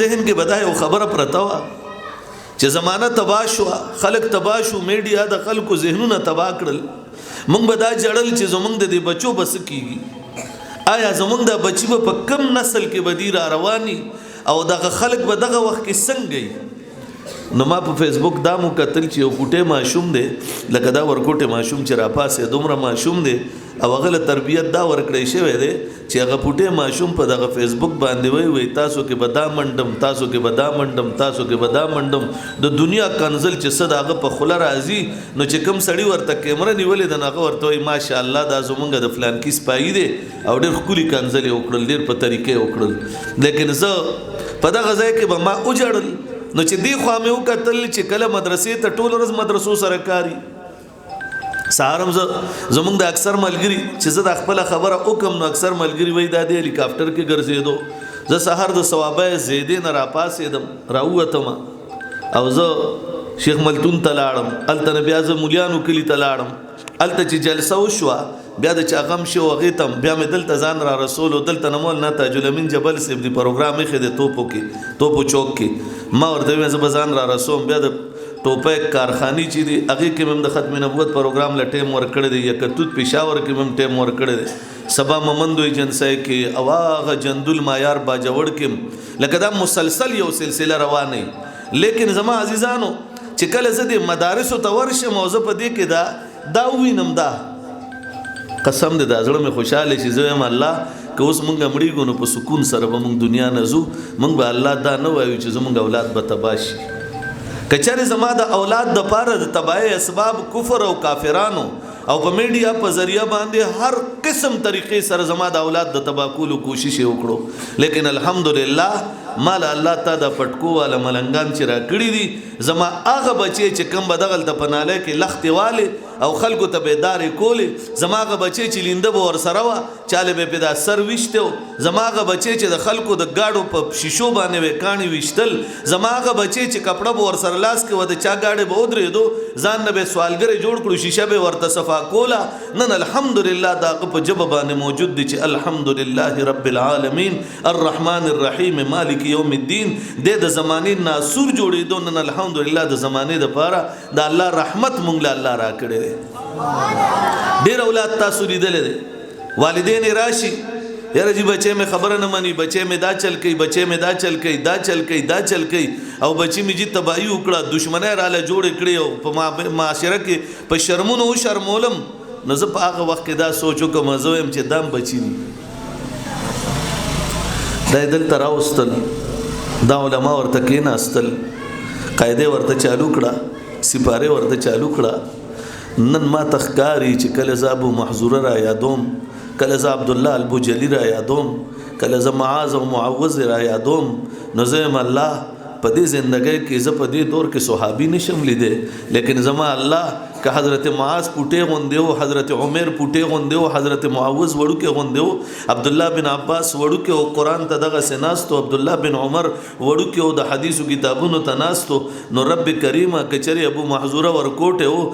ذهن کې بدای او خبره پرته وا چې زمانہ تباہ شو، خلق تباہ شو، میډیا د خلکو ذهنونه تباہ کړل. موږ به دا جړل چې زمونږ د دې بچو بس کیږي، آیا زمونږ د بچي په کم نسل کې بدی را رواني او دغه خلق به دغه وخت کې څنګه. نو ما په فیسبوک دا مو کتل چې یو کوټه ماشوم دی، لکه دا ورکوټه ماشوم چې را پاسه دومره ماشوم دی او هغه له تربیت دا ورکړی شوی دی چې هغه پټه ماشوم په دغه فیسبوک باندې وای تاسو کې بدا منډم، تاسو کې بدا منډم، تاسو کې بدا منډم. د دنیا کنزل چې صد هغه په خله راځي نو چې کوم سړی ورته کیمره نیولې د هغه ورته وای ماشاءالله دا زمونږ د فلان کې سپای دی او ډېر خولي کنزل وکړل، ډېر په طریقې وکړل. لیکن زه په دغه ځای کې به ما اوجړل نو چې دی خو مې وکتل چې کله مدرسې ته ټول ورځ مدرسو سره کاری سهارم زمونږ د اکثر ملګری چې زه د خپل خبره وکم نو اکثر ملګری وای دا د هلیکاپټر کې ګرځېدو، زه سهار د ثوابه زیدې نه را پاسېدم راووتم او زه شیخ ملتون ته لاړم، هلته بیا زه مولیانو کلي ته لاړم، هلته چې جلسه وشوه بیا د چا غم شو هغې ته بیا مې دلته ځان را رسولو، دلته نه مولنا تاج الامین جبل صاحب د پروګرام ایښی دی توپو چوک کې، ما ورته ویم زه به ځان را رسوم. بیا د ټوپک کارخانې چې دي هغې کې مې د ختم نبوت پروګرام له ټیم ورکړی دی، یکتوت پېښور کې مې ټیم ورکړی دی، سبا ممندوی جنسای کې او هغه جندل مایار باجوړ کې، لکه دا مسلسل یو سلسله روانه. لیکن زما عزیزانو چې کله زه د مدارسو ته ورشم او زه په دې کې دا ووینم دا قسم دې دا زړه مې خوشاله شي، زه یم الله که اوس مونږ مړیږو نو په سکون سره به مونږ دنیا نه ځو، مونږ به الله دا نه وایو چې زمونږ اولاد به تباه شي. کچره زما د اولاد د پاره د تباہی اسباب کفر او کافرانو او په میډیا په ذریعہ باندې هر قسم طریقې سره زما د اولاد د تباہ کولو کوشش وکړو، لیکن الحمدلله مال الله تا د پټکو والا ملنګان چې را کړی دي زما هغه بچي چې کم بدغل ته پناله کې لختي والے او خلکو ته بیدارې کولې، زما هغه بچي چې لینده به ورسره وه چاله به پیدا سر ویشته، زما هغه بچي چې د خلکو د گاډو په شیشو باندې وې کاڼي ویشتل، زما هغه بچي چې کپړه به ورسره لاس کې و د چا گاډي به ودرېدو ځان نه به سوالګرې جوړ کړو شیشه به ورته صفا کوله. نن الحمدلله دا په ژبه باندې موجود دي چې الحمدلله رب العالمین الرحمن الرحیم مالک یوم الدین. د زمانې ناسور جوړېدو نن الحمدلله د زمانې د پاره د الله رحمت مونږ له الله را کړی دی. ډېر اولاد تاسو لیدلی دی، والدین راشي یاره جی بچے میں خبر نه مني، بچے میں دا چل کوي، بچے میں دا چل کوي، دا چل کوي، دا چل کوي او بچی می جی تباہی وکړه، دشمنی راله جوړ کړی او په معاشره کې په شرمونو شرمولم. نو زه په هغه وخت کې دا سوچ وکړم زه وایم چې دام بچي دي دا یې دلته راوستل، دا علما ورته کېناستل، قاعدې ورته چالو کړه، سپارې ورته چالو کړه. نن ما ته ښکاري چې کله زه ابو محذوره را یادوم، کله زه عبدالله البجلی را یادوم، کله زه معاذ او معوذ را یادوم، نو زه یم الله په دې زندګۍ کې زه په دې دور کې صحابي نشم لیدی، لیکن زما الله که حضرت معاذ پوټې غوندې و، حضرت عمر پوټې غوندې و، حضرت معوذ وړوکې غوندې و، عبدالله بن عباس وړوکې و قرآن ته دغسې ناستو، عبدالله بن عمر وړوکې و د حدیثو کتابونو ته ناستو، نو رب کریمه که چېرې ابو محذوره ورکوټې و